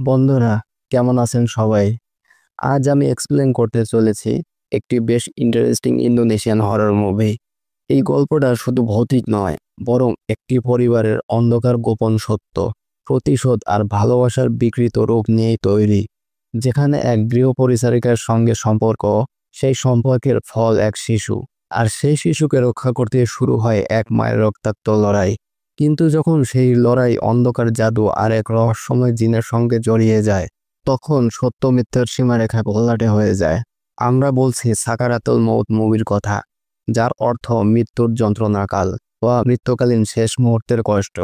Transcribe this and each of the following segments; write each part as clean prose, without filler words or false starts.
বন্ধুরা, কেমন আছেন সবাই? আজ আমি এক্সপ্লেন করতে চলেছি একটি বেশ ইন্টারেস্টিং ইন্দোনেশিয়ান হরর মুভি। এই গল্পটা শুধু ভৌতিক নয়, বরং একটি পরিবারের অন্ধকার গোপন সত্য, প্রতিশোধ আর ভালোবাসার বিকৃত রূপ নিয়েই তৈরি। যেখানে এক গৃহ পরিচারিকার সঙ্গে সম্পর্ক, সেই সম্পর্কের ফল এক শিশু, আর সেই শিশুকে রক্ষা করতে শুরু হয় এক মায়ের রক্তাক্ত লড়াই। কিন্তু যখন সেই লড়াই অন্ধকার জাদু আর এক রহস্যময় জিনের সঙ্গে জড়িয়ে যায়, তখন সত্য মিথ্যার সীমারেখা ঘোলাটে হয়ে যায়। আমরা বলছি সাকারাতুল মউত মুভির কথা, যার অর্থ মৃত্যুর যন্ত্রণাকাল বা মৃত্যুকালীন শেষ মুহূর্তের কষ্ট।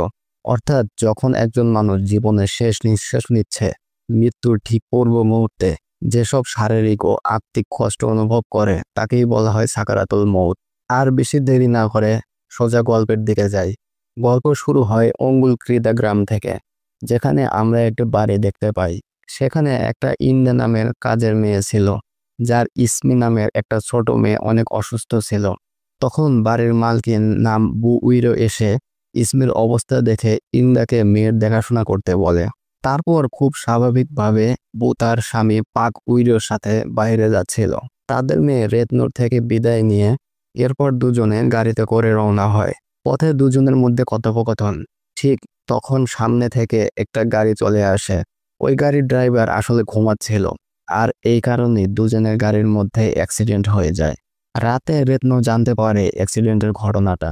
অর্থাৎ যখন একজন মানুষ জীবনের শেষ নিঃশ্বাস নিচ্ছে, মৃত্যুর ঠিক পূর্ব মুহূর্তে যেসব শারীরিক ও আত্মিক কষ্ট অনুভব করে, তাকেই বলা হয় সাকারাতুল মউত। আর বেশি দেরি না করে সোজা গল্পের দিকে যাই। গল্প শুরু হয় অঙ্গুল ক্রিদা গ্রাম থেকে, যেখানে আমরা একটি বাড়ি দেখতে পাই। সেখানে একটা ইন্দা নামের কাজের মেয়ে ছিল, যার ইসমি নামের একটা ছোট মেয়ে অনেক অসুস্থ ছিল। তখন বাড়ির মালকিন নাম বু উইরো এসে ইসমির অবস্থা দেখে ইন্দাকে মেয়ের দেখাশোনা করতে বলে। তারপর খুব স্বাভাবিকভাবে বু তার স্বামী পাক উইরোর সাথে বাইরে যাচ্ছিল তাদের মেয়ে রেতনুর থেকে বিদায় নিয়ে। এরপর দুজনে গাড়িতে করে রওনা হয়। পথে দুজনের মধ্যে কথোপকথন। ঠিক তখন সামনে থেকে একটা গাড়ি চলে আসে। ওই গাড়ির ড্রাইভার আসলে ঘুমাচ্ছিল, আর এই কারণে দুজনের গাড়ির মধ্যে অ্যাক্সিডেন্ট হয়ে যায়। রাতে রেতনু জানতে পারে অ্যাক্সিডেন্টের ঘটনাটা।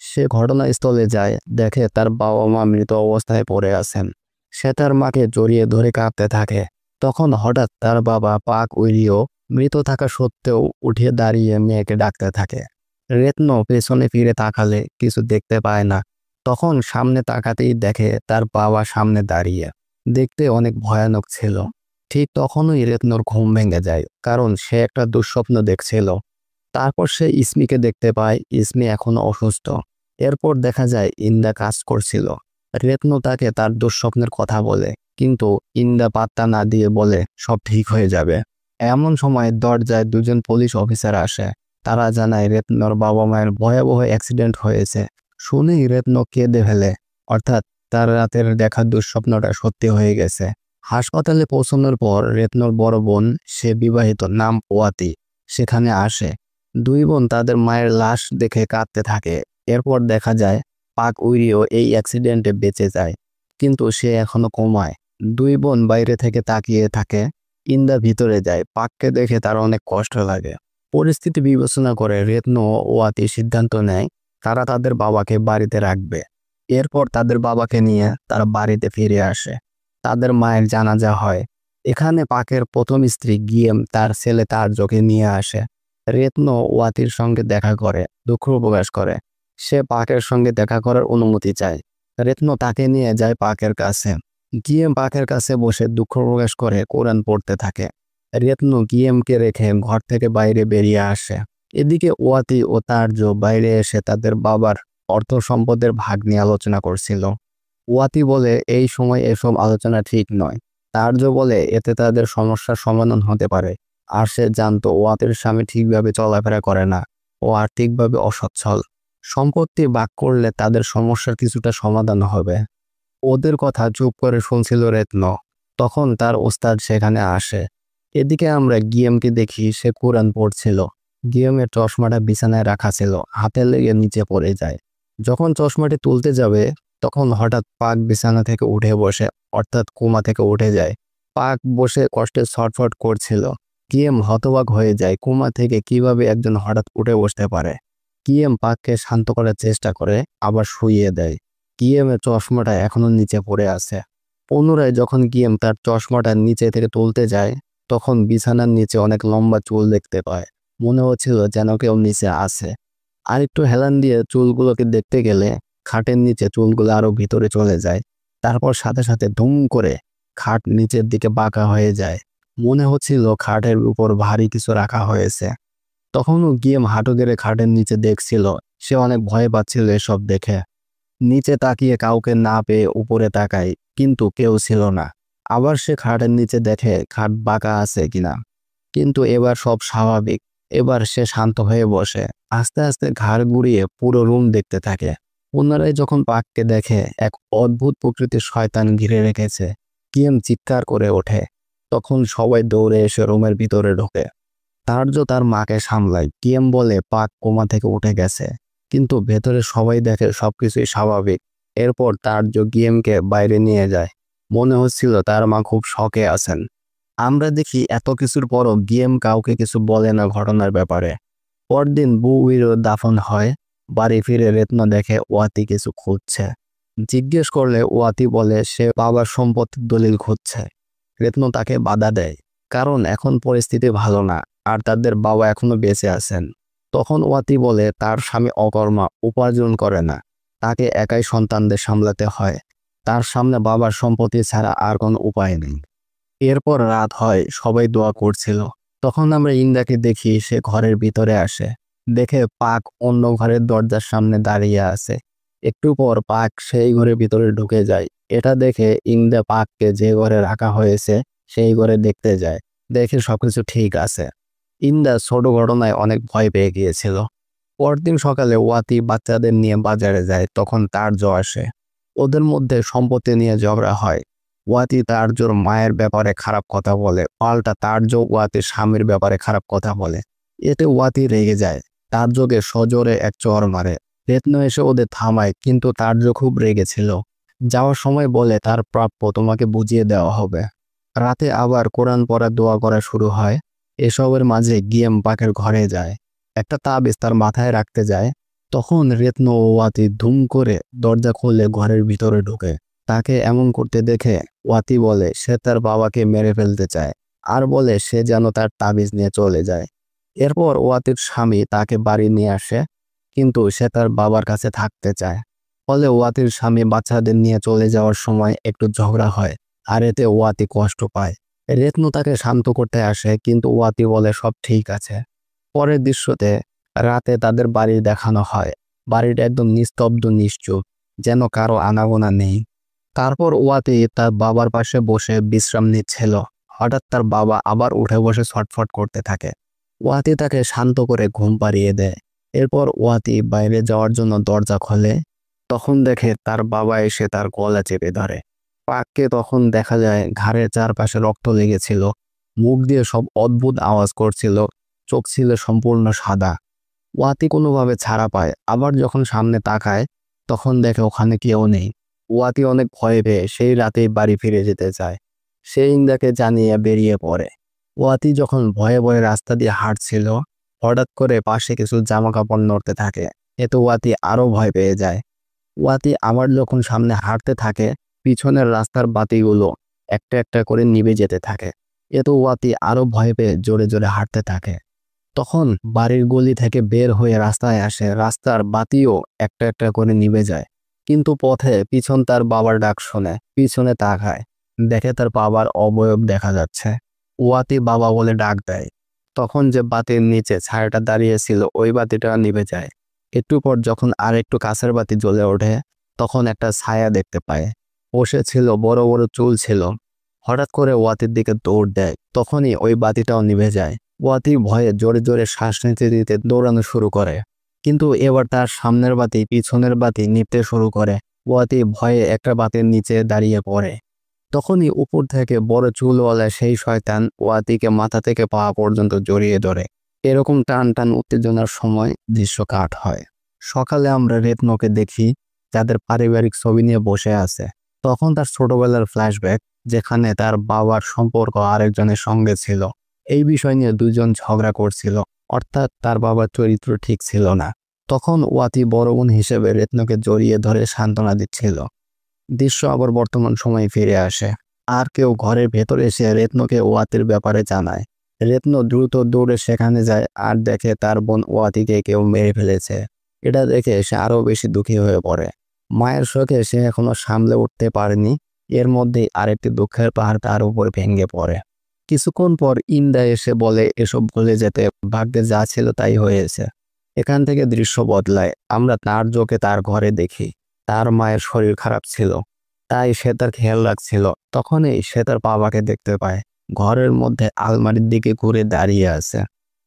সে ঘটনাস্থলে যায়, দেখে তার বাবা মা মৃত অবস্থায় পড়ে আছেন। সে তার মাকে জড়িয়ে ধরে কাঁদতে থাকে। তখন হঠাৎ তার বাবা পাক উইরিও মৃত থাকা সত্ত্বেও উঠে দাঁড়িয়ে মেয়েকে ডাকতে থাকে। রেতনো পেছনে ফিরে তাকালে কিছু দেখতে পায় না। তখন সামনে তাকাতেই দেখে তার বাবা সামনে দাঁড়িয়ে, দেখতে অনেক ভয়ানক ছিল। ঠিক তখনই রেতনোর ঘুম ভেঙে যায়, কারণ সে একটা দুঃস্বপ্ন দেখছিল। তারপর সে ইসমিকে দেখতে পায়, ইসমি এখনো অসুস্থ। এরপর দেখা যায় ইন্দা কাজ করছিল। রেতনো তাকে তার দুঃস্বপ্নের কথা বলে, কিন্তু ইন্দা পাত্তা না দিয়ে বলে সব ঠিক হয়ে যাবে। এমন সময় দরজায় দুজন পুলিশ অফিসার আসে। তারা জানায় রেতনোর বাবা মায়ের ভয়াবহ অ্যাক্সিডেন্ট হয়েছে। শুনেই রেতনো কেঁদে ফেলে, অর্থাৎ তার রাতের দেখা দুঃস্বপ্নটা সত্যি হয়ে গেছে। হাসপাতালে পৌঁছানোর পর রেতনোর বড় বোন, সে বিবাহিত, নাম ওয়াতি, সেখানে আসে। দুই বোন তাদের মায়ের লাশ দেখে কাঁদতে থাকে। এরপর দেখা যায় পাক উইরিও এই অ্যাক্সিডেন্টে বেঁচে যায়, কিন্তু সে এখনো কোমায়। দুই বোন বাইরে থেকে তাকিয়ে থাকে। ইন্দা ভিতরে যায়। পাককে দেখে তার অনেক কষ্ট লাগে। পরিস্থিতি বিবেচনা করে রেতনো ও ওয়াতি সিদ্ধান্ত নেয় তারা তাদের বাবাকে বাড়িতে রাখবে। এরপর তাদের বাবাকে নিয়ে তারা বাড়িতে ফিরে আসে। তাদের মায়ের জানাজা হয়। এখানে পাকের প্রথম স্ত্রী গিয়েম তার ছেলে তারজকে নিয়ে আসে। রেতনো ওয়াতির সঙ্গে দেখা করে, দুঃখ প্রকাশ করে। সে পাকের সঙ্গে দেখা করার অনুমতি চায়। রেতনো তাকে নিয়ে যায় পাকের কাছে। গিয়েম পাকের কাছে বসে দুঃখ প্রকাশ করে কোরআন পড়তে থাকে। রেতনো গিয়েমকে রেখে ঘর থেকে বাইরে বেরিয়ে আসে। এদিকে ওয়াতি ও তারজ বাইরে এসে তাদের বাবার অর্থ সম্পদের ভাগ নিয়ে আলোচনা করছিল। ওয়াতি বলে এই সময় এসব আলোচনা ঠিক নয়। তারজ বলে এতে তাদের সমস্যার সমাধান হতে পারে। আর সে জানতো ওয়াতির স্বামী ঠিকভাবে চলাফেরা করে না ও আর্থিকভাবে অসচ্ছল। সম্পত্তি ভাগ করলে তাদের সমস্যার কিছুটা সমাধান হবে। ওদের কথা চুপ করে শুনছিল রেতনো। তখন তার ওস্তাদ সেখানে আসে। এদিকে আমরা গিয়েমকে দেখি, সে কোরআন পড়ছিল। গিয়েমের চশমাটা বিছানায় রাখা ছিল, হাতে লেগে নিচে পড়ে যায়। যখন চশমাটি তুলতে যাবে, তখন হঠাৎ পাক বিছানা থেকে উঠে বসে, অর্থাৎ কোমা থেকে উঠে যায়। পাক বসে কষ্টে ছটফট করছিল। গিয়েম হতবাক হয়ে যায়, কোমা থেকে কিভাবে একজন হঠাৎ উঠে বসতে পারে। গিয়েম পাককে শান্ত করার চেষ্টা করে, আবার শুইয়ে দেয়। গিয়েমের চশমাটা এখনো নিচে পড়ে আছে। পুনরায় যখন গিয়েম তার চশমাটা নিচে থেকে তুলতে যায়, তখন বিছানার নিচে অনেক লম্বা চুল দেখতে পায়। মনে হচ্ছিল যেন কেউ নিচে আছে। আরেকটু হেলান দিয়ে চুলগুলোকে দেখতে গেলে খাটের নিচে চুলগুলো আরো ভিতরে চলে যায়। তারপর সাথে সাথে ধুম করে খাট নিচের দিকে বাঁকা হয়ে যায়। মনে হচ্ছিল খাটের উপর ভারী কিছু রাখা হয়েছে। তখনও গিয়েম হাঁটু গেড়ে খাটের নিচে দেখছিল। সে অনেক ভয় পাচ্ছিল এসব দেখে। নিচে তাকিয়ে কাউকে না পেয়ে উপরে তাকায়, কিন্তু কেউ ছিল না। আবার সে খাটের নিচে দেখে খাট বাঁকা আছে কিনা, কিন্তু এবার সব স্বাভাবিক। এবার সে শান্ত হয়ে বসে, আস্তে আস্তে ঘাড় ঘুরিয়ে পুরো রুম দেখতে থাকে। পুনরায় যখন পাককে দেখে এক অদ্ভুত প্রকৃতির শয়তান ঘিরে রেখেছে, কিয়েম চিৎকার করে ওঠে। তখন সবাই দৌড়ে এসে রুমের ভিতরে ঢোকে। তার্য তার মাকে সামলায়। কিয়েম বলে পাক কোমা থেকে উঠে গেছে, কিন্তু ভেতরে সবাই দেখে সবকিছুই স্বাভাবিক। এরপর তার্য গিয়েমকে বাইরে নিয়ে যায়। মনে হচ্ছিল তার মা খুব শকে আছেন। আমরা দেখি এত কিছুর পরও গিয়েম কাউকে কিছু বলে না ঘটনার ব্যাপারে। পরদিন বুউইরও দাফন হয়। বাড়ি ফিরে রেতনা দেখে ওয়াতি কিছু খুঁজছে। জিজ্ঞেস করলে ওয়াতি বলে সে বাবার সম্পত্তির দলিল খুঁজছে। রেতনা তাকে বাধা দেয়, কারণ এখন পরিস্থিতি ভালো না আর তাদের বাবা এখনো বেঁচে আছেন। তখন ওয়াতি বলে তার স্বামী অকর্মা, উপার্জন করে না, তাকে একাই সন্তানদের সামলাতে হয়। তার সামনে বাবার সম্পত্তি ছাড়া আর কোনো উপায় নেই। এরপর রাত হয়, সবাই দোয়া করছিল। তখন আমরা ইন্দাকে দেখি সে ঘরের ভিতরে আসে। দেখে পাক অন্য ঘরের দরজার সামনে দাঁড়িয়ে আছে। একটু পর পাক সেই ঘরের ভিতরে ঢুকে যায়। এটা দেখে ইন্দা পাককে যে ঘরে রাখা হয়েছে সেই ঘরে দেখতে যায়। দেখে সবকিছু ঠিক আছে। ইন্দা ছোট ঘটনায় অনেক ভয় পেয়ে গিয়েছিল। পরদিন সকালে ওয়াতি বাচ্চাদের নিয়ে বাজারে যায়। তখন তার্য আসে। ওদের মধ্যে সম্পত্তি নিয়ে ঝগড়া হয়। ওয়াতি তার্যর মায়ের ব্যাপারে খারাপ কথা বলে, পাল্টা তার্য ওয়াতির স্বামীর ব্যাপারে খারাপ কথা বলে। এতে ওয়াতি রেগে যায়, তার্যকে সজোরে এক চড় মারে। রেতনা এসে ওদের থামায়, কিন্তু তার্য খুব রেগেছিল। যাওয়ার সময় বলে তার প্রাপ্য তোমাকে বুঝিয়ে দেওয়া হবে। রাতে আবার কোরআন পড়া দোয়া করা শুরু হয়। এসবের মাঝে গিয়েম পাকের ঘরে যায়, একটা তাবিজ তার মাথায় রাখতে যায়। তখন রেতনা ও ওয়াতি ধুম করে দরজা খুলে ঘরের ভিতরে ঢোকে। তাকে এমন করতে দেখে ওয়াতি বলে সে তার বাবাকে মেরে ফেলতে চায়, আর বলে সে যেন তার তাবিজ নিয়ে চলে যায়। এরপর ওয়াতির স্বামী তাকে বাড়ি নিয়ে আসে, কিন্তু সে তার বাবার কাছে থাকতে চায়। ফলে ওয়াতির স্বামী বাচ্চাদের নিয়ে চলে যাওয়ার সময় একটু ঝগড়া হয়, আর এতে ওয়াতি কষ্ট পায়। রেতনু তাকে শান্ত করতে আসে, কিন্তু ওয়াতি বলে সব ঠিক আছে। পরের দৃশ্যতে রাতে তাদের বাড়ি দেখানো হয়। বাড়িটা একদম নিস্তব্ধ, নিশ্চুপ, যেন কারো আনাগোনা নেই। তারপর ওয়াতি তার বাবার পাশে বসে বিশ্রাম নিচ্ছিল। হঠাৎ তার বাবা আবার উঠে বসে ছটফট করতে থাকে। ওয়াতি তাকে শান্ত করে ঘুম পাড়িয়ে দেয়। এরপর ওয়াতি বাইরে যাওয়ার জন্য দরজা খোলে। তখন দেখে তার বাবা এসে তার গলা চেপে ধরে। পাককে তখন দেখা যায় ঘাড়ের চারপাশে রক্ত লেগেছিল, মুখ দিয়ে সব অদ্ভুত আওয়াজ করছিল, চোখ ছিল সম্পূর্ণ সাদা। ওয়াতি কোনোভাবে ছাড়া পায়। আবার যখন সামনে তাকায় তখন দেখে ওখানে কেউ নেই। ওয়াতি অনেক ভয় পেয়ে সেই রাতেই বাড়ি ফিরে যেতে চায়। সে ইন্দাকে জানিয়ে বেরিয়ে পড়ে। ওয়াতি যখন ভয়ে ভয়ে রাস্তা দিয়ে হাঁটছিল, হঠাৎ করে পাশে কিছু জামা কাপড় নড়তে থাকে। এতে ওয়াতি আরো ভয় পেয়ে যায়। ওয়াতি আবার যখন সামনে হাঁটতে থাকে, পিছনের রাস্তার বাতিগুলো একটা একটা করে নিভে যেতে থাকে। এতে ওয়াতি আরো ভয় পেয়ে জোরে জোরে হাঁটতে থাকে। তখন বাড়ির গলি থেকে বের হয়ে রাস্তায় আসে। রাস্তার বাতিও একটা একটা করে নিভে যায়, কিন্তু পথে পিছন তার বাবার ডাক শোনে। পিছনে তাকায়, দেখে তার বাবার অবয়ব দেখা যাচ্ছে। ওয়াতি বাবা বলে ডাক দেয়। তখন যে বাতির নিচে ছায়াটা দাঁড়িয়ে ছিল ওই বাতিটা নিভে যায়। একটু পর যখন আর একটু কাছের বাতি জ্বলে ওঠে, তখন একটা ছায়া দেখতে পায়। বসেছিল, বড় বড় চুল ছিল। হঠাৎ করে ওয়াতির দিকে দৌড় দেয়। তখনই ওই বাতিটাও নিভে যায়। ওয়াতি ভয়ে জোরে জোরে শ্বাস নিতে নিতে দৌড়ানো শুরু করে, কিন্তু এবার তার সামনের বাতি পিছনের বাতি নিভতে শুরু করে। ওয়াতি ভয়ে একটা বাতির নিচে দাঁড়িয়ে পড়ে। তখনই উপর থেকে বড় চুলওয়ালা সেই শয়তান ওয়াতিকে মাথা থেকে পা পর্যন্ত জড়িয়ে ধরে। এরকম টান টান উত্তেজনার সময় দৃশ্য কাট হয়। সকালে আমরা রেতনকে দেখি, যাদের পারিবারিক ছবি নিয়ে বসে আছে। তখন তার ছোটবেলার ফ্ল্যাশব্যাক, যেখানে তার বাবার সম্পর্ক আরেকজনের সঙ্গে ছিল। এই বিষয় নিয়ে দুজন ঝগড়া করছিল, অর্থাৎ তার বাবার চরিত্র ঠিক ছিল না। তখন ওয়াতি বড় বোন হিসেবে রেতনকে জড়িয়ে ধরে সান্ত্বনা দিচ্ছিল। দৃশ্য আবার বর্তমান সময়ে ফিরে আসে। আর কেউ ঘরের ভেতরে এসে রেতনকে ওয়াতির ব্যাপারে জানায়। রেতন দ্রুত দৌড়ে সেখানে যায় আর দেখে তার বোন ওয়াতিকে কেউ মেরে ফেলেছে। এটা দেখে সে আরো বেশি দুঃখী হয়ে পড়ে। মায়ের শোকে সে এখনো সামলে উঠতে পারেনি। এর মধ্যেই আরেকটি দুঃখের পাহাড় তার উপর ভেঙে পড়ে। কিছুক্ষণ পর ইন্দা এসে বলে এসব ভুলে যেতে, ভাগ্যে যা ছিল তাই হয়েছে। এখান থেকে দৃশ্য বদলায়। আমরা তার চোখে তার ঘরে দেখি। তার মায়ের শরীর খারাপ ছিল, তাই সে তার খেয়াল রাখছিল। তখনই সে তার বাবাকে দেখতে পায় ঘরের মধ্যে আলমারির দিকে ঘুরে দাঁড়িয়ে আছে।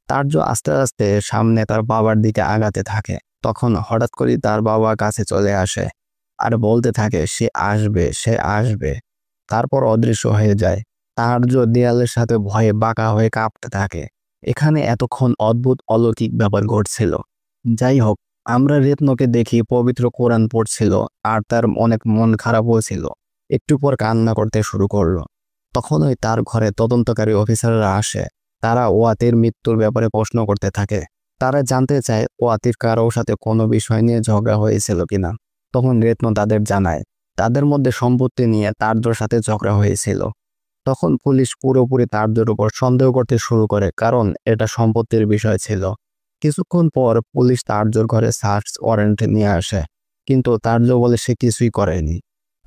তার্য আস্তে আস্তে সামনে তার বাবার দিকে আগাতে থাকে। তখন হঠাৎ করে তার বাবা কাছে চলে আসে আর বলতে থাকে সে আসবে, সে আসবে। তারপর অদৃশ্য হয়ে যায়। তার্য দেয়ালের সাথে ভয়ে বাঁকা হয়ে কাঁপতে থাকে। এখানে এতক্ষণ অদ্ভুত অলৌকিক ব্যাপার ঘটছিল। যাই হোক, আমরা রত্নকে দেখি পবিত্র কোরআন পড়ছিল আর তার অনেক মন খারাপ হয়েছিল। একটু পর কান্না করতে শুরু করলো। তখনই তার ঘরে তদন্তকারী অফিসাররা আসে। তারা ওয়াতির মৃত্যুর ব্যাপারে প্রশ্ন করতে থাকে। তারা জানতে চায় ওয়াতির কারোর সাথে কোনো বিষয় নিয়ে ঝগড়া হয়েছিল কিনা। তখন রত্ন তাদের জানায় তাদের মধ্যে সম্পত্তি নিয়ে তার্যর সাথে ঝগড়া হয়েছিল। তখন পুলিশ পুরোপুরি তার্যর উপর সন্দেহ করতে শুরু করে, কারণ এটা সম্পত্তির বিষয় ছিল। কিছুক্ষণ পর পুলিশ তার্যর ঘরে সার্চ ওয়ারেন্ট নিয়ে আসে, কিন্তু তার্য বলে সে কিছুই করেনি।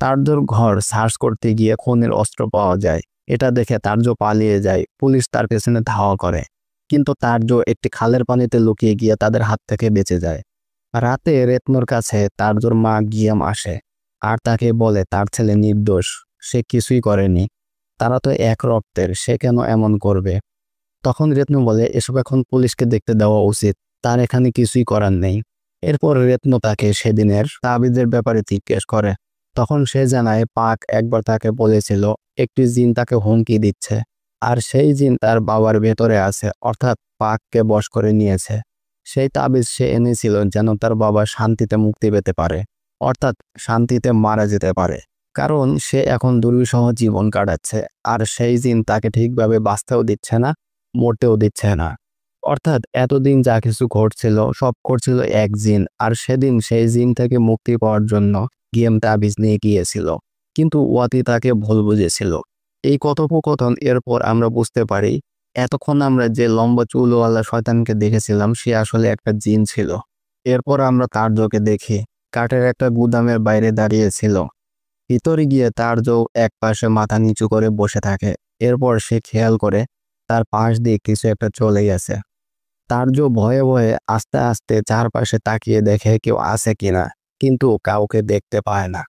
তার্যর ঘর সার্চ করতে গিয়ে খুনের অস্ত্র পাওয়া যায়। এটা দেখে তার্য পালিয়ে যায়। পুলিশ তার পেছনে ধাওয়া করে, কিন্তু তার্য একটি খালের পানিতে লুকিয়ে গিয়ে তাদের হাত থেকে বেঁচে যায়। রাতে রত্নর কাছে তার্যর মা গিয়াম আসে আর তাকে বলে তার ছেলে নির্দোষ, সে কিছুই করেনি। তারা তো এক রক্তের, সে কেন এমন করবে? তখন রত্ন বলে এসব এখন পুলিশকে দেখতে দেওয়া উচিত, তার এখানে কিছুই করার নেই। এরপর রত্ন তাকে সেদিনের তাবিজের ব্যাপারে জিজ্ঞেস করে। তখন সে জানায় পাক একবার তাকে বলেছিল একটি জিন তাকে হুমকি দিচ্ছে, আর সেই জিন তার বাবার ভেতরে আছে, অর্থাৎ পাককে বশ করে নিয়েছে। সেই তাবিজ সে এনেছিল যেন তার বাবা শান্তিতে মুক্তি পেতে পারে, অর্থাৎ শান্তিতে মারা যেতে পারে, কারণ সে এখন দুর্বিষহ জীবন কাটাচ্ছে আর সেই জিন তাকে ঠিকভাবে বাঁচতেও দিচ্ছে না, মরতেও দিচ্ছে না। অর্থাৎ এতদিন যা কিছু ঘটছিল সব করছিল এক জিন, আর সেদিন সেই জিন থেকে মুক্তি পাওয়ার জন্য গিয়াম তাবিজ নিয়ে গিয়েছিল, কিন্তু ওয়াতি তাকে ভুল বুঝেছিল। এই কথোপকথন এরপর আমরা বুঝতে পারি এতক্ষণ আমরা যে লম্বা চুলওয়ালা শয়তানকে দেখেছিলাম সে আসলে একটা জিন ছিল। এরপর আমরা তার্যকে দেখি কাঠের একটা গুদামের বাইরে দাঁড়িয়েছিল। ভিতরে গিয়ে তার্য এক পাশে মাথা নিচু করে বসে থাকে। এরপর সে খেয়াল করে তার পাশ দিয়ে কিছু একটা চলে গেছে। তার্য ভয়ে ভয়ে আস্তে আস্তে চারপাশে তাকিয়ে দেখে কেউ আছে কিনা, কিন্তু কাউকে দেখতে পায় না।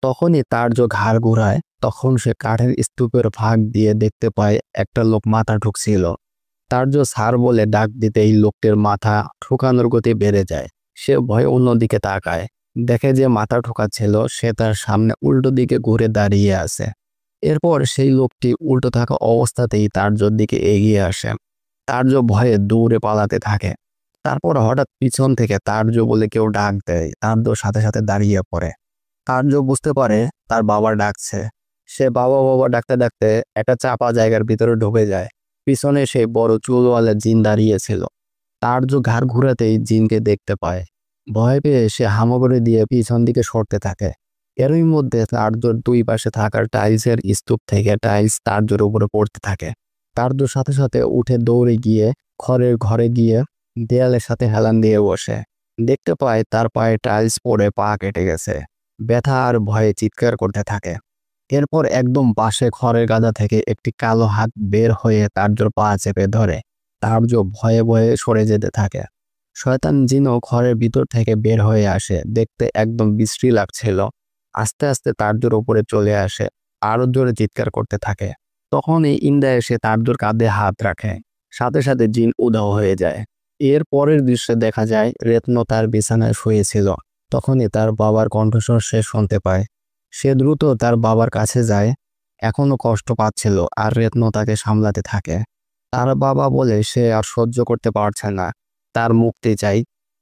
তখনই তার্য ঘাড় ঘুরায়। তখন সে কাঠের স্তূপের ফাঁক দিয়ে দেখতে পায় একটা লোক মাথা ঢুকছিল। তার্য স্যার বলে ডাক দিতেই লোকটির মাথা ঠুকানোর গতি বেড়ে যায়। সে ভয়ে অন্যদিকে তাকায়, দেখে যে মাথা ঠোকাচ্ছিল সে তার সামনে উল্টো দিকে ঘুরে দাঁড়িয়ে আছে। এরপর সেই লোকটি উল্টো থাকা অবস্থাতেই তার্যর দিকে এগিয়ে আসে। তার্য ভয়ে দৌড়ে পালাতে থাকে। তারপর হঠাৎ পিছন থেকে তার্য বলে কেউ ডাক দেয়। তার্য সাথে সাথে দাঁড়িয়ে পড়ে। তার্য বুঝতে পারে তার বাবা ডাকছে। সে বাবা বাবা ডাকতে ডাকতে একটা চাপা জায়গার ভিতরে ঢুকে যায়। পিছনে সেই বড় চুলওয়ালা জিন দাঁড়িয়েছিল। তার্য ঘাড় ঘুরাতেই জিনকে দেখতে পায়। ভয় পেয়ে সে হামাগুড়ি দিয়ে পিছন দিকে সরতে থাকে। এরই মধ্যে তার্যর দুই পাশে থাকার টাইলসের স্তূপ থেকে টাইলস তার্যর উপরে পড়তে থাকে। তার্য সাথে সাথে উঠে দৌড়ে গিয়ে খড়ের ঘরে গিয়ে দেয়ালের সাথে হেলান দিয়ে বসে। দেখতে পায় তার পায়ে টাইলস পড়ে পা কেটে গেছে। ব্যথা আর ভয়ে চিৎকার করতে থাকে। এরপর একদম পাশে খড়ের গাদা থেকে একটি কালো হাত বের হয়ে তার্যর পা চেপে ধরে। তার্য ভয়ে ভয়ে সরে যেতে থাকে। শয়তান জিনও ঘরের ভিতর থেকে বের হয়ে আসে। দেখতে একদম বিশ্রী লাগছিল। আস্তে আস্তে তার্যর উপরে চলে আসে, আরো জোরে চিৎকার করতে থাকে। তখনই ইন্দা এসে তার্যর কাঁধে হাত রাখে। সাথে সাথে জিন উধাও হয়ে যায়। এর পরের দৃশ্যে দেখা যায় রত্ন তার বিছানায় শুয়েছিল। তখনই তার বাবার কণ্ঠস্বর সে শুনতে পায়। সে দ্রুত তার বাবার কাছে যায়। এখনো কষ্ট পাচ্ছিল আর রত্ন তাকে সামলাতে থাকে। তার বাবা বলে সে আর সহ্য করতে পারছে না, তার মুক্তি চাই।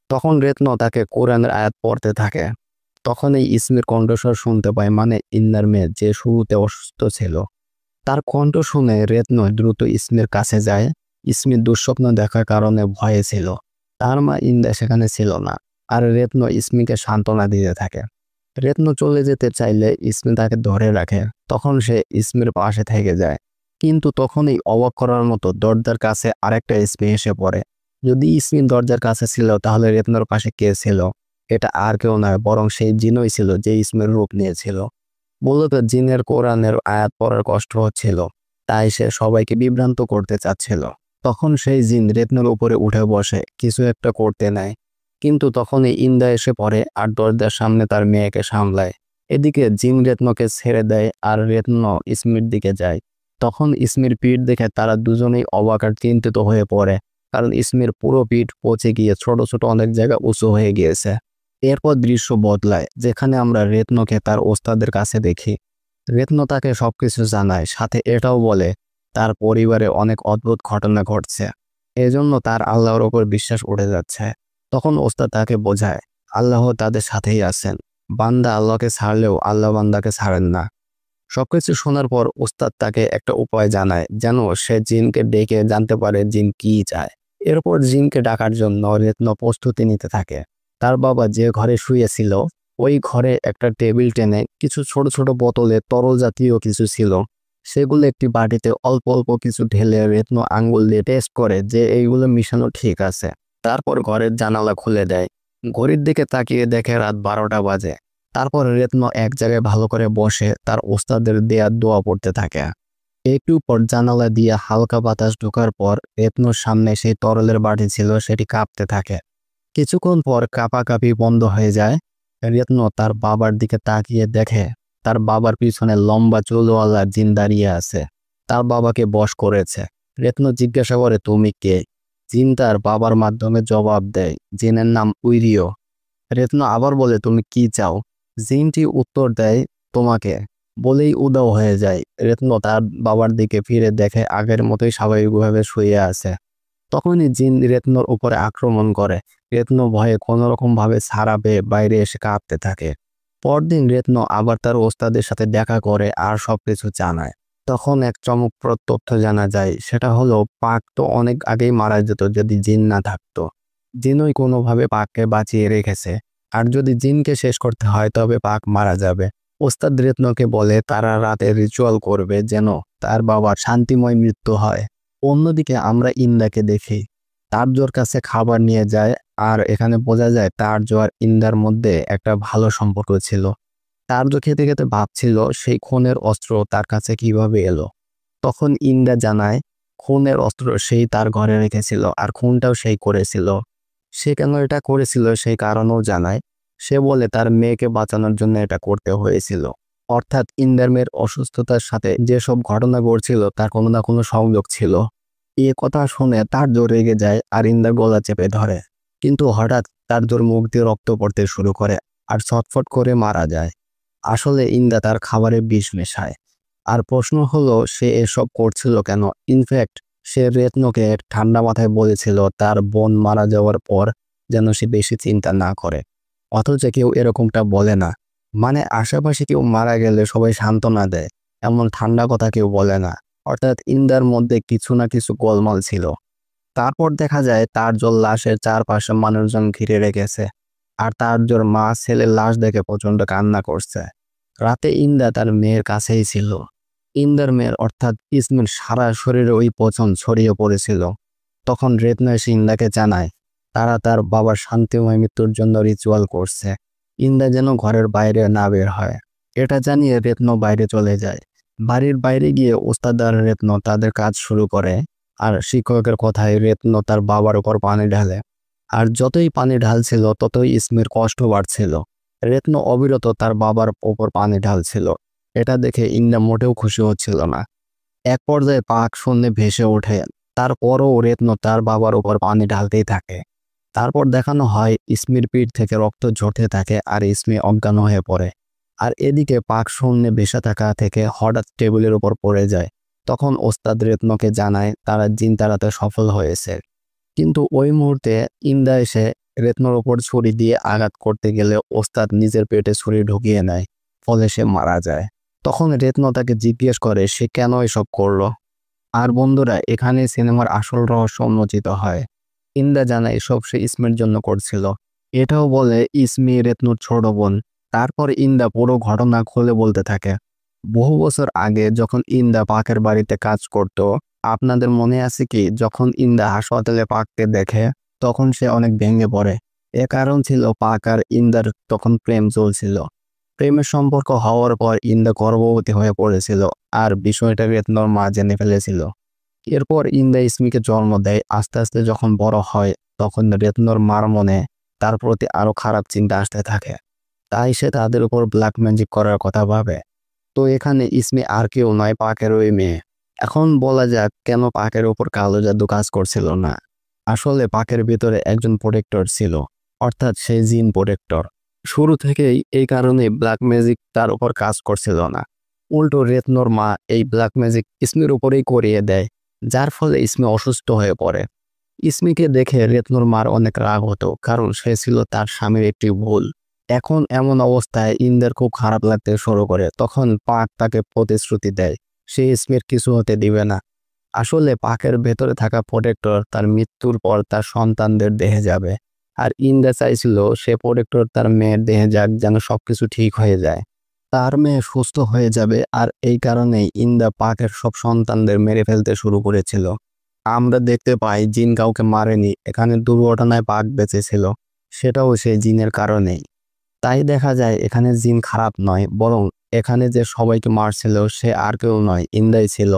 তখন রত্ন তাকে কোরআনের আয়াত পড়তে থাকে। তখন এই ইসমির কণ্ঠস্বর শুনতে পায়, মানে ইন্নার মেয়ে যে শুরুতে অসুস্থ ছিল। তার কণ্ঠ শুনে রত্ন দ্রুত ইসমির কাছে যায়। ইসমির দুঃস্বপ্ন দেখার কারণে ভয়ে ছিল। তার মা ইন্দা সেখানে ছিল না, আর রত্ন ইসমিকে সান্ত্বনা দিতে থাকে। রত্ন চলে যেতে চাইলে ইসমি তাকে ধরে রাখে। তখন সে ইসমির পাশে থেকে যায়, কিন্তু তখনই অবাক করার মতো দরজার কাছে আরেকটা ইসমি এসে পড়ে। যদি ইসমি দরজার কাছে ছিল তাহলে রত্নর পাশে কে ছিল? এটা আর কেউ নয়, বরং সেই জিনই ছিল যে ইসমির রূপ নিয়েছিল। মূলত জিনের কোরআনের আয়াত পড়ার কষ্ট হচ্ছিল, তাই সে সবাইকে বিভ্রান্ত করতে চাচ্ছিল। তখন সেই জিন রত্নের উপরে উঠে বসে কিছু একটা করতে নেয়, কিন্তু তখনই ইন্দা এসে পড়ে আর দরজার সামনে তার মেয়েকে সামলায়। এদিকে জিন রত্নকে ছেড়ে দেয় আর রত্ন ইসমির দিকে যায়। তখন ইসমির পিঠ দেখে তারা দুজনেই অবাক আর চিন্তিত হয়ে পড়ে, কারণ ইসমির পুরো পিঠ পচে গিয়ে ছোট ছোট অনেক জায়গা উঁচু হয়ে গিয়েছে। এরপর দৃশ্য বদলায়, যেখানে আমরা রত্নকে তার ওস্তাদের কাছে দেখি। রত্ন তাকে সবকিছু জানায়, সাথে এটাও বলে তার পরিবারে অনেক অদ্ভুত ঘটনা ঘটছে, এজন্য তার আল্লাহর ওপর বিশ্বাস উঠে যাচ্ছে। তখন ওস্তাদ তাকে বোঝায় আল্লাহ তাদের সাথেই আছেন, বান্দা আল্লাহকে ছাড়লেও আল্লাহ বান্দাকে ছাড়েন না। সবকিছু শোনার পর ওস্তাদ তাকে একটা উপায় জানায়, যেন সে জিনকে ডেকে জানতে পারে জিন কি চায়। এরপর জিনকে ডাকার জন্য রত্ন প্রস্তুতি নিতে থাকে। তার বাবা যে ঘরে শুয়েছিল ওই ঘরে একটা টেবিল টেনে কিছু ছোট ছোট বোতলে তরল জাতীয় কিছু ছিল, সেগুলো একটি বাটিতে অল্প অল্প কিছু ঢেলে রত্ন আঙ্গুল দিয়ে টেস্ট করে যে এইগুলো মিশানো ঠিক আছে। তারপর ঘরের জানালা খুলে দেয়, ঘড়ির দিকে তাকিয়ে দেখে রাত 12টা বাজে। তারপর রত্ন এক জায়গায় ভালো করে বসে তার ওস্তাদের দেয়া দোয়া পড়তে থাকে। একটু পর জানালা দিয়ে হালকা বাতাস ঢোকার পর রত্নর সামনে সেই তরলের বাটি ছিল সেটি কাঁপতে থাকে। কিছুক্ষণ পর কাঁপাকাঁপি বন্ধ হয়ে যায়। রত্ন তার বাবার দিকে তাকিয়ে দেখে তার বাবার পিছনে লম্বা চুলওয়ালা জিন দাঁড়িয়ে আছে, তার বাবাকে বশ করেছে। রত্ন জিজ্ঞাসা করে তুমি কে? জিন তার বাবার মাধ্যমে জবাব দেয় জিনের নাম উইরিও। রত্ন আবার বলে তুমি কি চাও? জিনটি উত্তর দেয় তোমাকে, বলেই উধাও হয়ে যায়। রত্ন তার বাবার দিকে ফিরে দেখে আগের মতোই স্বাভাবিকভাবে শুয়ে আছে। তখনই জিন রত্নর উপরে আক্রমণ করে। রত্ন ভয়ে কোনোরকম ভাবে ছাড়া পেয়ে বাইরে এসে কাঁপতে থাকে। পরদিন রত্ন আবার তার ওস্তাদের সাথে দেখা করে আর সবকিছু জানায়। তখন এক চমকপ্রদ তথ্য জানা যায়, সেটা হলো পাক তো অনেক আগেই মারা যেত যদি জিন না থাকতো। জিনই কোনোভাবে পাককে বাঁচিয়ে রেখেছে, আর যদি জিনকে শেষ করতে হয় তবে পাক মারা যাবে। ওস্তাদ রত্নকে বলে তারা রাতে রিচুয়াল করবে যেন তার বাবার শান্তিময় মৃত্যু হয়। অন্যদিকে আমরা ইন্দাকে দেখি, তারজোর কাছে খাবার নিয়ে যায়, আর এখানে বোঝা যায় তারজো আর ইন্দার মধ্যে একটা ভালো সম্পর্ক ছিল। তারজো খেতে খেতে ভাবছিল সেই খুনের অস্ত্র তার কাছে কিভাবে এলো। তখন ইন্দা জানায় খুনের অস্ত্র সেই তার ঘরে রেখেছিল আর খুনটাও সেই করেছিল। সে কেন এটা করেছিল সেই কারণও জানায়। সে বলে তার মেয়েকে বাঁচানোর জন্য এটা করতে হয়েছিল। অর্থাৎ ইন্দার মেয়ের অসুস্থতার সাথে যেসব ঘটনা ঘটছিল তার কোনো না কোনো সংযোগ ছিল। এ কথা শুনে তার জোর রেগে যায় আর ইন্দার গলা চেপে ধরে, কিন্তু হঠাৎ তার জোর মুখ দিয়ে রক্ত পড়তে শুরু করে আর ছটফট করে মারা যায়। আসলে ইন্দা তার খাবারে বিষ মেশায়। আর প্রশ্ন হলো সে এসব করছিল কেন? ইনফ্যাক্ট সে রত্নকে ঠান্ডা মাথায় বলেছিল তার বোন মারা যাওয়ার পর যেন সে বেশি চিন্তা না করে, অথচ কেউ এরকমটা বলে না। মানে আশেপাশে কেউ মারা গেলে সবাই সান্ত্বনা দেয়, এমন ঠান্ডা কথা কেউ বলে না। অর্থাৎ ইন্দার মধ্যে কিছু না কিছু গোলমাল ছিল। তারপর দেখা যায় তারজোর লাশের চারপাশে মানুষজন ঘিরে রেখেছে, আর তারজোর মা ছেলের লাশ দেখে প্রচন্ড কান্না করছে। রাতে ইন্দা তার মেয়ের কাছেই ছিল। ইন্দার মেয়ের অর্থাৎ ইসমির সারা শরীরে ওই পচন ছড়িয়ে পড়েছিল। তখন রত্ন এসে ইন্দাকে জানায় তারা তার বাবার শান্তিময় মৃত্যুর জন্য রিচুয়াল করছে, ইন্দা যেন ঘরের বাইরে না বের হয়। এটা জানিয়ে রত্ন বাইরে চলে যায়। বাড়ির বাইরে গিয়ে ওস্তাদ আর রত্ন তাদের কাজ শুরু করে, আর শিক্ষকের কথায় রত্ন তার বাবার উপর পানি ঢালে। আর যতই পানি ঢালছিল ততই ইসমির কষ্ট বাড়ছিল। রত্ন অবিরত তার বাবার ওপর পানি ঢালছিল। এটা দেখে ইন্দা মোটেও খুশি হচ্ছিল না। এক পর্যায়ে পাক শূন্যে ভেসে ওঠে, তারপরও রত্ন তার বাবার উপর পানি ঢালতেই থাকে। তারপর দেখানো হয় ইসমির পিঠ থেকে রক্ত ঝরতে থাকে আর ইসমি অজ্ঞান হয়ে পড়ে। আর এদিকে পাক শূন্যে ভেসে থাকা থেকে হঠাৎ টেবিলের উপর পড়ে যায়। তখন ওস্তাদ রত্নকে জানায় তারা জিন তাড়াতে সফল হয়েছে। কিন্তু ওই মুহূর্তে ইন্দা এসে রত্নর ওপর ছুরি দিয়ে আঘাত করতে গেলে ওস্তাদ নিজের পেটে ছুরি ঢুকিয়ে নেয়, ফলে সে মারা যায়। তখন রত্ন তাকে জিজ্ঞেস করে সে কেন এসব করলো। আর বন্ধুরা, এখানে সিনেমার আসল রহস্য উন্মোচিত হয়। ইন্দা জানায় এসব সে ইসমির জন্য করছিল। এটাও বলে ইসমি রত্নুর ছোট বোন। তারপর ইন্দা পুরো ঘটনা খুলে বলতে থাকে। বহু বছর আগে যখন ইন্দা পাকের বাড়িতে কাজ করত, আপনাদের মনে আছে কি যখন ইন্দা হাসপাতালে পাককে দেখে তখন সে অনেক ভেঙে পড়ে। এ কারণ ছিল পাক আর ইন্দার তখন প্রেম চলছিল। প্রেমের সম্পর্ক হওয়ার পর ইন্দা গর্ভবতী হয়ে পড়েছিল, আর বিষয়টা রত্নর মা জেনে ফেলেছিল। এরপর ইন্দা ইসমিকে জন্ম দেয়। আস্তে আস্তে যখন বড় হয় তখন রত্নর মার মনে তার প্রতি আরো খারাপ চিন্তা আসতে থাকে। তাই সে তাদের উপর ব্ল্যাক ম্যাজিক করার কথা ভাবে। তো এখানে ইসমি আর কেউ নয়, পাকের ওই মেয়ে। এখন বলা যাক কেন পাকের ওপর কালো জাদু কাজ করছিল না। আসলে পাকের ভিতরে একজন প্রোটেক্টর ছিল, অর্থাৎ সেই জিন প্রোটেক্টর। শুরু থেকেই এই কারণে ব্ল্যাক ম্যাজিক তার উপর কাজ করছিল না। উল্টো রেতনোর মা এই ব্ল্যাক ম্যাজিক ইসমির উপরেই করিয়ে দেয়, যার ফলে ইসমি অসুস্থ হয়ে পড়ে। ইসমিকে দেখে রেতনোর মার অনেক রাগ হতো, কারণ সে ছিল তার স্বামীর একটি ভুল। এখন এমন অবস্থায় ইন্দের খুব খারাপ লাগতে শুরু করে। তখন পাক তাকে প্রতিশ্রুতি দেয় সে ইসমির কিছু হতে দিবে না। আসলে পাকের ভেতরে থাকা প্রোটেক্টর তার মৃত্যুর পর তার সন্তানদের দেহে যাবে, আর ইন্দা চাইছিল সে প্রোটেক্টর তার মেয়ের দেহে যাক, যেন সবকিছু ঠিক হয়ে যায়, তার মেয়ে সুস্থ হয়ে যাবে। আর এই কারণেই ইন্দা পাকের সব সন্তানদের মেরে ফেলতে শুরু করেছিল। আমরা দেখতে পাই জিন কাউকে মারেনি, এখানে দুর্ঘটনায় পাক বেঁচেছিল, সেটাও সেই জিনের কারণেই। তাই দেখা যায় এখানে জিন খারাপ নয়, বরং এখানে যে সবাইকে মারছিল সে আর কেউ নয়, ইন্দাই ছিল।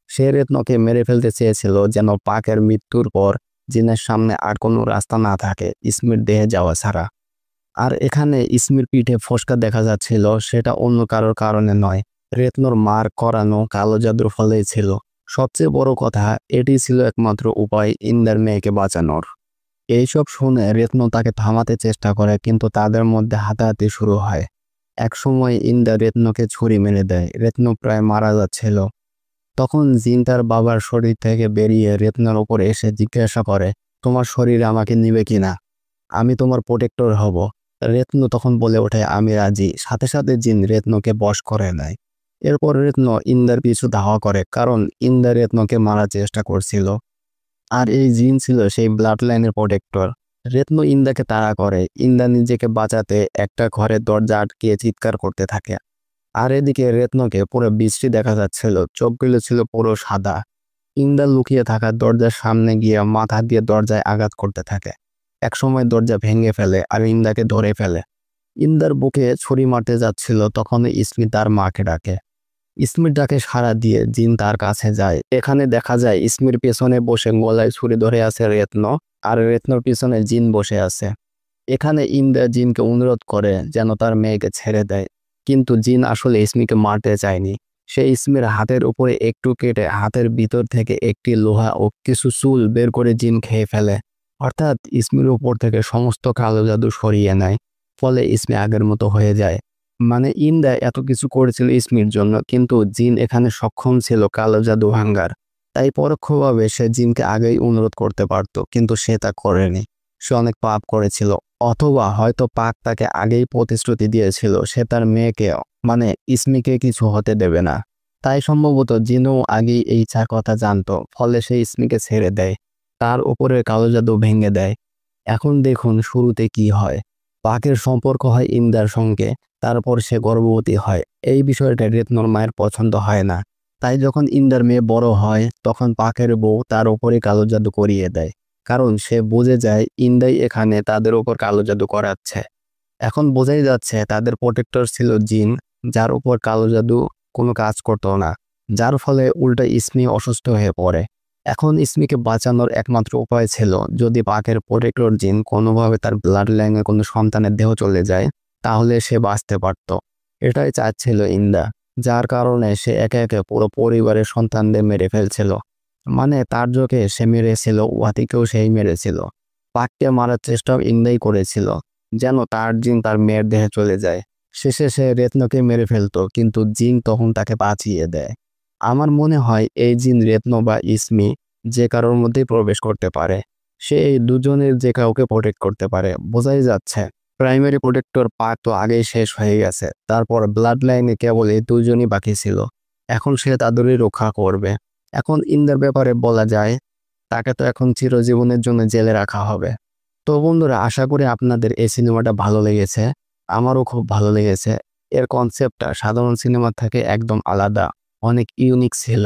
সে রেতনোকে মেরে ফেলতে চেয়েছিল যেন পাকের মৃত্যুর পর জিনের সামনে আর কোনো রাস্তা না থাকে ইসমির দেহে যাওয়া ছাড়া। আর এখানে ইসমির পিঠে ফোসকা দেখা যাচ্ছিল, সেটা অন্য কারোর কারণে নয়, রেতনোর মার করানো কালো জাদুর ফলেই ছিল। সবচেয়ে বড় কথা, এটি ছিল একমাত্র উপায় ইন্দার মেয়েকে বাঁচানোর। এইসব শুনে রেতনো তাকে থামাতে চেষ্টা করে, কিন্তু তাদের মধ্যে হাতাহাতি শুরু হয়। একসময় ইন্দা রেতনোকে ছুরি মেরে দেয়, রেতনো প্রায় মারা যাচ্ছিল। তখন জিন তার বাবার শরীর থেকে বেরিয়ে রেতনোর ওপর এসে জিজ্ঞাসা করে, তোমার শরীরে আমাকে নিবে কিনা, আমি তোমার প্রোটেক্টর হব। রেতনো তখন বলে ওঠে, আমি রাজি। সাথে সাথে জিন রেতনোকে বশ করে নেয়। এরপর রেতনো ইন্দার পিছু ধাওয়া করে, কারণ ইন্দা রেতনোকে মারার চেষ্টা করছিল। আর এই জিন ছিল সেই ব্লাড লাইনের প্রোটেক্টর। রেতনো ইন্দাকে তাড়া করে। ইন্দা নিজেকে বাঁচাতে একটা ঘরের দরজা আটকিয়ে চিৎকার করতে থাকে। আর এদিকে রেতনোকে পুরো বৃষ্টি দেখা যাচ্ছিল, চোখগুলো ছিল পুরো সাদা। ইন্দা লুকিয়ে থাকা দরজার সামনে গিয়ে মাথা দিয়ে দরজায় আঘাত করতে থাকে। একসময় দরজা ভেঙে ফেলে আর ইন্দাকে ধরে ফেলে। ইন্দার বুকে ছুরি মারতে যাচ্ছিল, তখন ইসমি তার মাকে ডাকে। ইসমির ডাকে সাড়া দিয়ে জিন তার কাছে যায়। এখানে দেখা যায় ইসমির পেছনে বসে গলায় ছুরি ধরে আছে রেতনো, আর রেতনোর পিছনে জিন বসে আছে। এখানে ইন্দা জিনকে অনুরোধ করে যেন তার মেয়েকে ছেড়ে দেয়, কিন্তু জিন আসলে ইসমিকে মারতে চায়নি। সে ইসমির হাতের উপরে একটু কেটে হাতের ভিতর থেকে একটি লোহা ও কিছু চুল বের করে জিন খেয়ে ফেলে, অর্থাৎ ইসমির উপর থেকে সমস্ত কালো জাদু সরিয়ে নেয়। ফলে ইসমি আগের মতো হয়ে যায়। মানে ইন্দা এত কিছু করেছিল ইসমির জন্য, কিন্তু জিন এখানে সক্ষম ছিল কালো জাদু ভাঙ্গার। তাই পরোক্ষভাবে সে জিনকে আগেই অনুরোধ করতে পারত, কিন্তু সে তা করেনি। সে অনেক পাপ করেছিল, অথবা হয়তো পাক তাকে আগেই প্রতিশ্রুতি দিয়েছিল সে তার মেয়েকে মানে ইসমিকে কিছু হতে দেবে না। তাই সম্ভবত জিনও আগেই এই কথা জানতো, ফলে সে ইসমিকে ছেড়ে দেয়, তার উপরে কালো জাদু ভেঙে দেয়। এখন দেখুন শুরুতে কি হয়। পাকের সম্পর্ক হয় ইন্দার সঙ্গে, তারপর সে গর্ভবতী হয়। এই বিষয়টা রেতনোর মায়ের পছন্দ হয় না। তাই যখন ইন্দার মেয়ে বড় হয়, তখন পাকের বউ তার উপরে কালো জাদু করিয়ে দেয়, কারণ সে বুঝে যায় ইন্দাই এখানে তাদের উপর কালো জাদু করাচ্ছে। এখন বোঝাই যাচ্ছে তাদের প্রোটেক্টর ছিল জিন, যার উপর কালো জাদু কোনো কাজ করতো না, যার ফলে উল্টা ইসমি অসুস্থ হয়ে পড়ে। এখন ইসমিকে বাঁচানোর একমাত্র উপায় ছিল যদি পাকের প্রোটেক্টর জিন কোনোভাবে তার ব্লাড লাইনে কোনো সন্তানের দেহ চলে যায়, তাহলে সে বাঁচতে পারত। এটাই চাচ্ছিল ইন্দা, যার কারণে সে একে একে পুরো পরিবারের সন্তানদের মেরে ফেলছিল। মানে তার চোখে সে মেরেছিল, ওয়াতিকেও সেই মেরেছিল। পাককে মারার চেষ্টাও ইন্দাই করেছিল, যেন তার জিন তার মেয়ের দেহে চলে যায়। শেষে সে রেতনোকে মেরে ফেলতো, কিন্তু জিন তখন তাকে বাঁচিয়ে দেয়। আমার মনে হয় এই জিন রেতনো বা ইসমি যে কারোর মধ্যেই প্রবেশ করতে পারে। সে এই দুজনের যে কাউকে প্রোটেক্ট করতে পারে। বোঝাই যাচ্ছে প্রাইমারি প্রোটেক্টর পাক তো আগেই শেষ হয়ে গেছে, তারপর ব্লাড লাইনে কেবল এই দুজনই বাকি ছিল। এখন সে তাদেরই রক্ষা করবে। এখন ইন্দার ব্যাপারে বলা যায় তাকে তো এখন চিরজীবনের জন্য জেলে রাখা হবে। তো বন্ধুরা, আশা করি আপনাদের এই সিনেমাটা ভালো লেগেছে। আমারও খুব ভালো লেগেছে। এর কনসেপ্টটা সাধারণ সিনেমা থেকে একদম আলাদা, অনেক ইউনিক ছিল।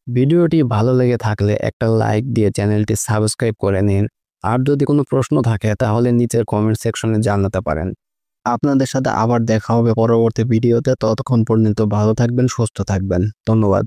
ভিডিওটি ভালো লেগে থাকলে একটা লাইক দিয়ে চ্যানেলটি সাবস্ক্রাইব করে নিন। আর যদি কোনো প্রশ্ন থাকে তাহলে নিচের কমেন্ট সেকশনে জানাতে পারেন। আপনাদের সাথে আবার দেখা হবে পরবর্তী ভিডিওতে। ততক্ষণ পর্যন্ত ভালো থাকবেন, সুস্থ থাকবেন। ধন্যবাদ।